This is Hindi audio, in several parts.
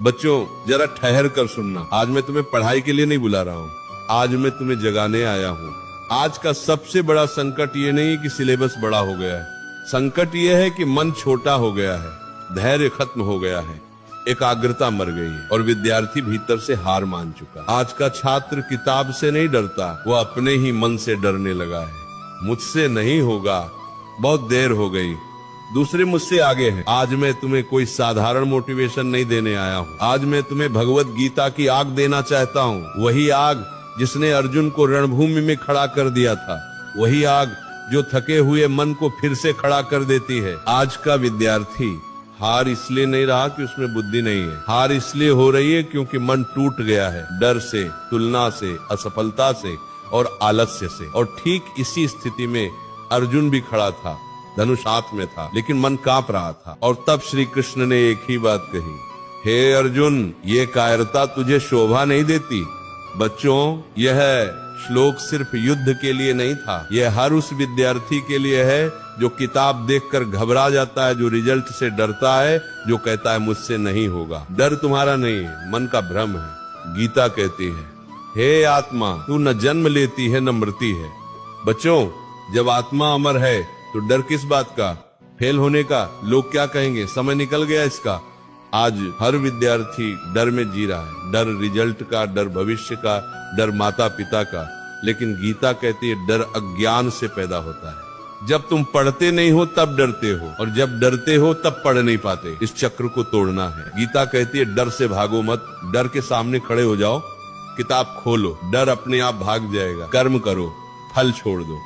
बच्चों जरा ठहर कर सुनना, आज मैं तुम्हें पढ़ाई के लिए नहीं बुला रहा हूँ, आज मैं तुम्हें जगाने आया हूँ। आज का सबसे बड़ा संकट ये नहीं कि सिलेबस बड़ा हो गया है, संकट ये है कि मन छोटा हो गया है, धैर्य खत्म हो गया है, एकाग्रता मर गई है और विद्यार्थी भीतर से हार मान चुका। आज का छात्र किताब से नहीं डरता, वो अपने ही मन से डरने लगा है। मुझसे नहीं होगा, बहुत देर हो गई, दूसरे मुझसे आगे हैं। आज मैं तुम्हें कोई साधारण मोटिवेशन नहीं देने आया हूँ, आज मैं तुम्हें भगवत गीता की आग देना चाहता हूँ। वही आग जिसने अर्जुन को रणभूमि में खड़ा कर दिया था, वही आग जो थके हुए मन को फिर से खड़ा कर देती है। आज का विद्यार्थी हार इसलिए नहीं रहा कि उसमें बुद्धि नहीं है, हार इसलिए हो रही है क्योंकि मन टूट गया है, डर से, तुलना से, असफलता से और आलस्य से। और ठीक इसी स्थिति में अर्जुन भी खड़ा था, धनुष हाथ में था, लेकिन मन कांप रहा था। और तब श्री कृष्ण ने एक ही बात कही, हे अर्जुन, ये कायरता तुझे शोभा नहीं देती। बच्चों, यह श्लोक सिर्फ युद्ध के लिए नहीं था, यह हर उस विद्यार्थी के लिए है जो किताब देखकर घबरा जाता है, जो रिजल्ट से डरता है, जो कहता है मुझसे नहीं होगा। डर तुम्हारा नहीं है, मन का भ्रम है। गीता कहती है, हे आत्मा, तू न जन्म लेती है न मरती है। बच्चों, जब आत्मा अमर है तो डर किस बात का? फेल होने का? लोग क्या कहेंगे? समय निकल गया इसका। आज हर विद्यार्थी डर में जी रहा है, डर रिजल्ट का, डर भविष्य का, डर माता पिता का। लेकिन गीता कहती है डर अज्ञान से पैदा होता है। जब तुम पढ़ते नहीं हो तब डरते हो, और जब डरते हो तब पढ़ नहीं पाते। इस चक्र को तोड़ना है। गीता कहती है डर से भागो मत, डर के सामने खड़े हो जाओ, किताब खोलो, डर अपने आप भाग जाएगा। कर्म करो, फल छोड़ दो।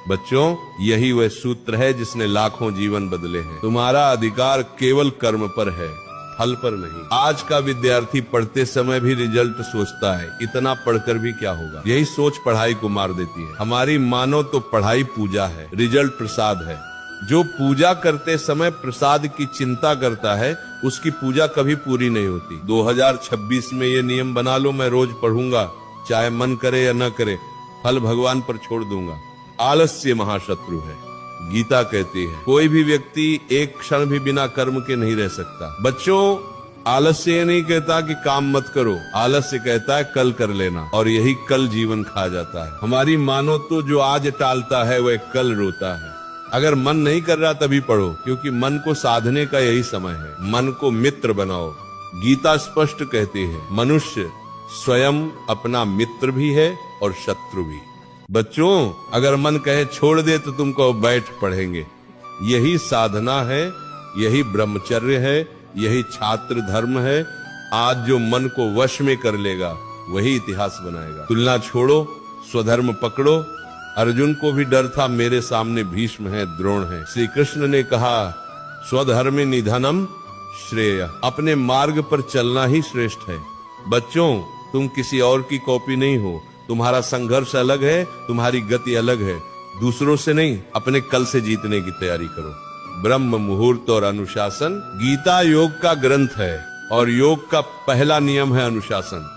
बच्चों, यही वह सूत्र है जिसने लाखों जीवन बदले हैं। तुम्हारा अधिकार केवल कर्म पर है, फल पर नहीं। आज का विद्यार्थी पढ़ते समय भी रिजल्ट सोचता है, इतना पढ़कर भी क्या होगा। यही सोच पढ़ाई को मार देती है। हमारी मानो तो पढ़ाई पूजा है, रिजल्ट प्रसाद है। जो पूजा करते समय प्रसाद की चिंता करता है, उसकी पूजा कभी पूरी नहीं होती। 2026 में ये नियम बना लो, मैं रोज पढ़ूंगा, चाहे मन करे या न करे, फल भगवान पर छोड़ दूंगा। आलस्य महाशत्रु है। गीता कहती है कोई भी व्यक्ति एक क्षण भी बिना कर्म के नहीं रह सकता। बच्चों, आलस्य ये नहीं कहता कि काम मत करो, आलस्य कहता है कल कर लेना, और यही कल जीवन खा जाता है। हमारी मानो तो जो आज टालता है वह कल रोता है। अगर मन नहीं कर रहा तभी पढ़ो, क्योंकि मन को साधने का यही समय है। मन को मित्र बनाओ। गीता स्पष्ट कहती है मनुष्य स्वयं अपना मित्र भी है और शत्रु भी। बच्चों, अगर मन कहे छोड़ दे तो तुमको बैठ पढ़ेंगे। यही साधना है, यही ब्रह्मचर्य है, यही छात्र धर्म है। आज जो मन को वश में कर लेगा वही इतिहास बनाएगा। तुलना छोड़ो, स्वधर्म पकड़ो। अर्जुन को भी डर था, मेरे सामने भीष्म है, द्रोण है। श्री कृष्ण ने कहा स्वधर्मे निधनम श्रेय, अपने मार्ग पर चलना ही श्रेष्ठ है। बच्चों, तुम किसी और की कॉपी नहीं हो, तुम्हारा संघर्ष अलग है, तुम्हारी गति अलग है। दूसरों से नहीं, अपने कल से जीतने की तैयारी करो। ब्रह्म मुहूर्त और अनुशासन। गीता योग का ग्रंथ है और योग का पहला नियम है अनुशासन।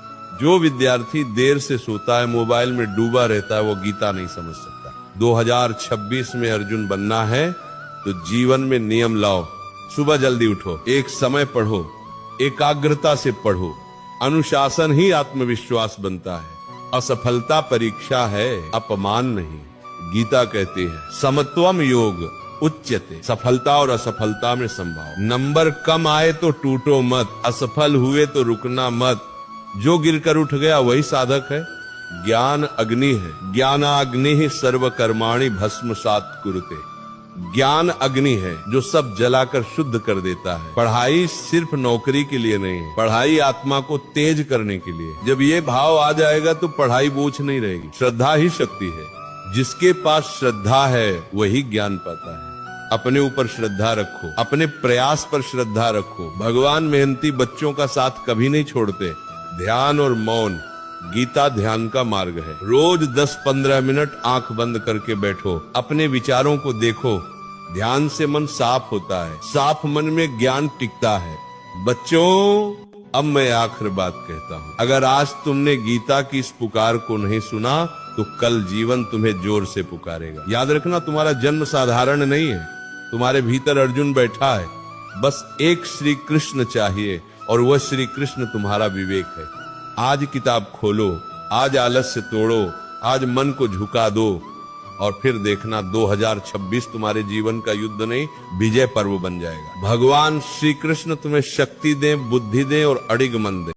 जो विद्यार्थी देर से सोता है, मोबाइल में डूबा रहता है, वो गीता नहीं समझ सकता। 2026 में अर्जुन बनना है तो जीवन में नियम लाओ। सुबह जल्दी उठो, एक समय पढ़ो, एकाग्रता से पढ़ो। अनुशासन ही आत्मविश्वास बनता है। असफलता परीक्षा है, अपमान नहीं। गीता कहती है समत्वम योग उच्यते, सफलता और असफलता में संभाव। नंबर कम आए तो टूटो मत, असफल हुए तो रुकना मत। जो गिरकर उठ गया वही साधक है। ज्ञान अग्नि है, ज्ञानाग्नि ही सर्व कर्माणि भस्मसात् कुरुते। ज्ञान अग्नि है जो सब जलाकर शुद्ध कर देता है। पढ़ाई सिर्फ नौकरी के लिए नहीं है, पढ़ाई आत्मा को तेज करने के लिए। जब ये भाव आ जाएगा तो पढ़ाई बोझ नहीं रहेगी। श्रद्धा ही शक्ति है। जिसके पास श्रद्धा है वही ज्ञान पाता है। अपने ऊपर श्रद्धा रखो, अपने प्रयास पर श्रद्धा रखो। भगवान मेहनती बच्चों का साथ कभी नहीं छोड़ते। ध्यान और मौन, गीता ध्यान का मार्ग है। रोज 10-15 मिनट आंख बंद करके बैठो, अपने विचारों को देखो। ध्यान से मन साफ होता है, साफ मन में ज्ञान टिकता है। बच्चों, अब मैं आखिर बात कहता हूँ। अगर आज तुमने गीता की इस पुकार को नहीं सुना तो कल जीवन तुम्हें जोर से पुकारेगा। याद रखना, तुम्हारा जन्म साधारण नहीं है। तुम्हारे भीतर अर्जुन बैठा है। बस एक श्री कृष्ण चाहिए और वह श्री कृष्ण तुम्हारा विवेक है। आज किताब खोलो, आज आलस्य तोड़ो, आज मन को झुका दो और फिर देखना 2026 तुम्हारे जीवन का युद्ध नहीं, विजय पर्व बन जाएगा। भगवान श्री कृष्ण तुम्हें शक्ति दें, बुद्धि दें और अडिग मन दें।